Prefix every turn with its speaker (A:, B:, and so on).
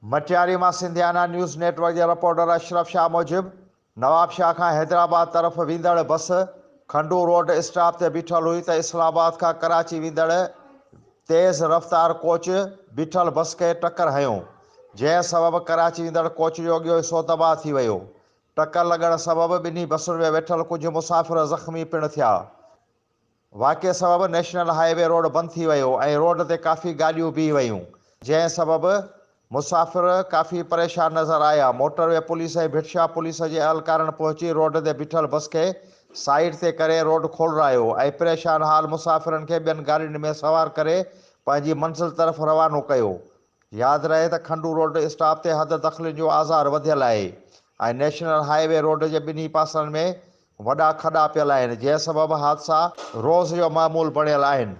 A: मटियारी में सिंधियाना news network के reporter Ashraf Shah मूजिब नवाब शाह का हैदराबाद तरफ वींदड़ बस खंडू रोड स्टॉप ते बीठल हुई तो इस्लामाबाद का कराची वींदड़ तेज़ रफ्तार कोच बीठल बस के टक्कर हयो, जै सबब कराची वींदड़ कोच जो अॻियो हिस्सो तबाह थी वियो। टक्कर लगण सबब ॿिन्ही बसुनि में वेठल कुछ मुसाफ़िर ज़ख़्मी पिण थिया। वाक़े सबब नेशनल हाईवे रोड बंद थी वियो ऐं रोड ते काफ़ी गाॾियूं बीह वयूं, जै सबब मुसाफ़िर काफ़ी परेशान नज़र आया। मोटरवे पुलिस ऐं भिटशा पुलिस जे अहलकारनि पहुची रोड ते बीठल बस के साइड ते करे रोड खोलरायो ऐं परेशान हाल मुसाफ़िरनि खे ॿियनि गाॾियुनि में सवार करे पंहिंजी मंज़िल तरफ़ रवानो कयो। यादि रहे त खंडू रोड स्टॉप ते हद दख़ल जो आज़ार वधियल आहे ऐं नेशनल हाईवे रोड जे ॿिन्ही पासनि में वॾा खॾा पियल आहिनि, जंहिं सबब हादसा रोज़ जो मामूल बणियल आहिनि।